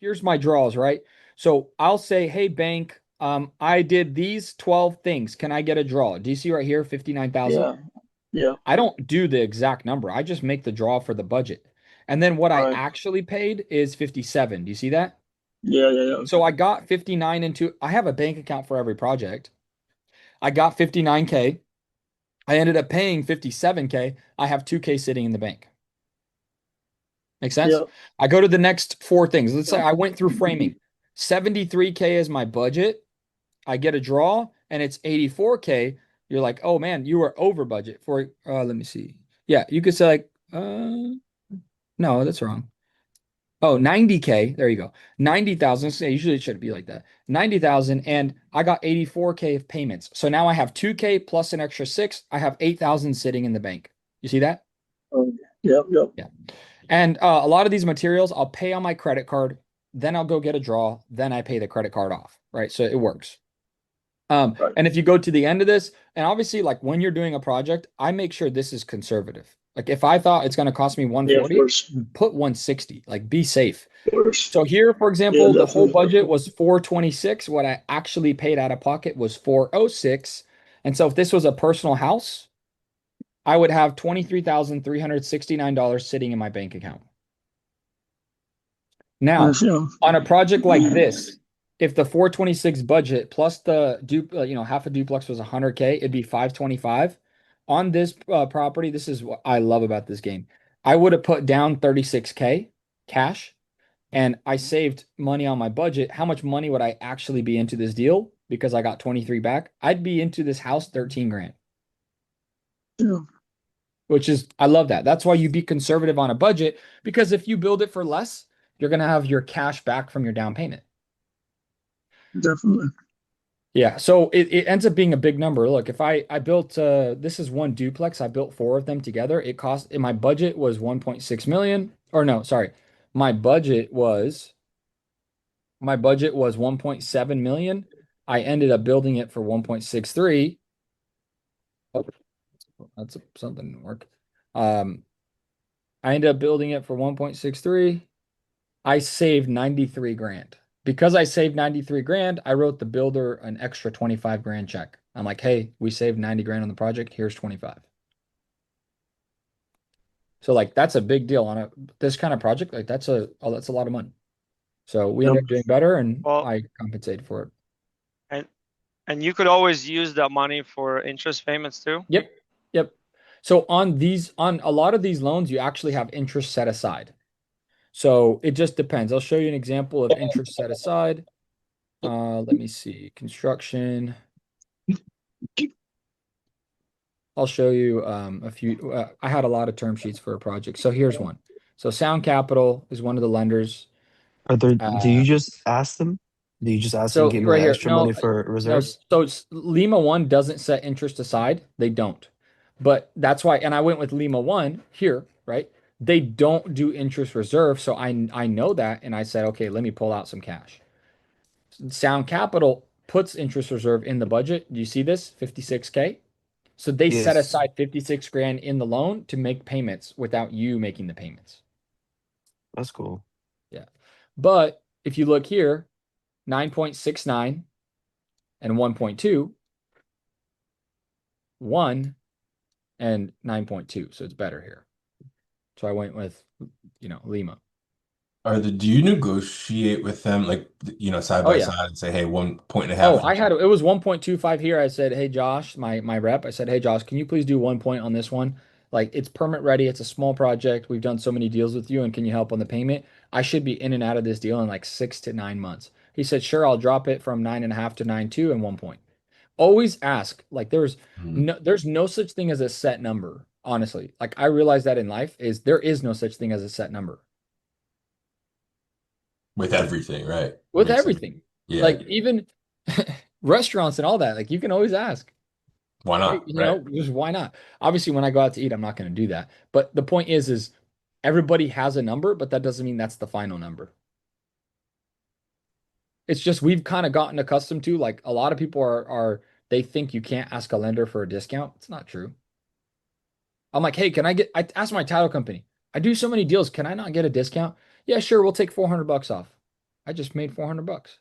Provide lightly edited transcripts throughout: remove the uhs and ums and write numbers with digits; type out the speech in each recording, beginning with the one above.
here's my draws, right? So I'll say, hey, bank, I did these 12 things. Can I get a draw? Do you see right here, 59,000? Yeah. Yeah. I don't do the exact number. I just make the draw for the budget. And then what I Right. actually paid is 57. Do you see that? Yeah. Yeah. Yeah. So I got 59 into, I have a bank account for every project. I got 59K. I ended up paying 57K. I have 2K sitting in the bank. Make sense? Yeah. I go to the next four things. Let's say I went through framing. 73K is my budget. I get a draw and it's 84K. You're like, oh man, you were over budget for let me see. Yeah, you could say like no, that's wrong. Oh, 90K. There you go. 90,000. Usually it should be like that. 90,000 and I got 84K of payments. So now I have 2K plus an extra 6. I have 8,000 sitting in the bank. You see that? Yep. Yep. Yeah. And a lot of these materials I'll pay on my credit card, then I'll go get a draw, then I pay the credit card off, right? So it works. Right. And if you go to the end of this, and obviously, like when you're doing a project, I make sure this is conservative. Like if I thought it's going to cost me Yeah. Of 140, course. put 160, like be safe. Of course. So here, for Yeah. example, the whole Definitely. budget was 426. What I actually paid out of pocket was 406. And so if this was a personal house, I would have $23,369 sitting in my bank account. Now, Nice. Yeah. on a project like this, if the 426 budget plus the half a duplex was 100K, it'd be 525. On this property, this is what I love about this game. I would have put down 36K cash and I saved money on my budget. How much money would I actually be into this deal? Because I got 23 back. I'd be into this house 13 grand, Yeah. which is, I love that. That's why you be conservative on a budget because if you build it for less, you're going to have your cash back from your down payment. Definitely. Yeah, so it ends up being a big number. Look, if I built this is one duplex, I built four of them together. It cost my budget was 1.6 million. Or no, sorry. My budget was my budget was 1.7 million. I ended up building it for 1.63. Oh, that's something didn't work. Um, I ended up building it for 1.63. I saved 93 grand. Because I saved 93 grand, I wrote the builder an extra 25 grand check. I'm like, hey, we saved 90 grand on the project. Here's 25. So like that's a big deal on this kind of project. Like that's a lot of money. So we Yep. ended up doing better and Well, I compensated for it. and and you could always use that money for interest payments too. Yep. Yep. So on a lot of these loans, you actually have interest set aside. So it just depends. I'll show you an example of interest set aside. Let me see. Construction. I'll show you a few. I had a lot of term sheets for a project. So here's one. So Sound Capital is one of the lenders. Are there, do Uh, you just ask them? Do you just ask them to so give me right that here, extra money no, for no. reserves? So Lima One doesn't set interest aside. They don't. But that's why, and I went with Lima One here, right? They don't do interest reserve. So I know that, and I said, okay, let me pull out some cash. Sound Capital puts interest reserve in the budget. Do you see this? 56K. So they set Yes, aside 56 grand in the loan to make payments without you making the payments. that's cool. Yeah. But if you look here, 9.69 and 1.2, 1 and 9.2. So it's better here. So I went with, Lima. Do you negotiate with them like side Oh by yeah. side and say, hey, 1.5? Oh, it was 1.25 here. I said, "Hey Josh, my rep, I said, "Hey Josh, can you please do 1 point on this one? Like it's permit ready. It's a small project. We've done so many deals with you and can you help on the payment? I should be in and out of this deal in like 6 to 9 months." He said, "Sure, I'll drop it from 9.5 to 9.2 and 1 point." Always ask. Like there's no such thing as a set number, honestly. Like I realize that in life is there is no such thing as a set number With everything, right? with Makes sense. everything. Yeah. Like even restaurants and all that, like you can always ask. Why Right? not? Right. Just why not? Obviously, when I go out to eat, I'm not going to do that. But the point is everybody has a number, but that doesn't mean that's the final number. It's just we've kind of gotten accustomed to like a lot of people are they think you can't ask a lender for a discount. It's not true. I'm like, hey, I asked my title company. I do so many deals. Can I not get a discount? Yeah, sure. We'll take 400 bucks off. I just made 400 bucks.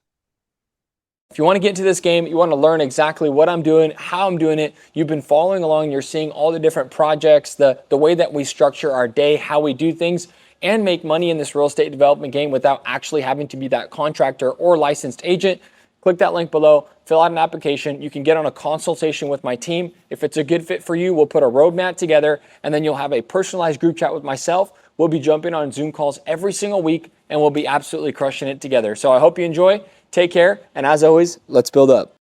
If you want to get into this game, you want to learn exactly what I'm doing, how I'm doing it, you've been following along, you're seeing all the different projects, the way that we structure our day, how we do things, and make money in this real estate development game without actually having to be that contractor or licensed agent. Click that link below, fill out an application. You can get on a consultation with my team. If it's a good fit for you, we'll put a roadmap together, and then you'll have a personalized group chat with myself. We'll be jumping on Zoom calls every single week, and we'll be absolutely crushing it together. So I hope you enjoy. Take care, and as always, let's build up.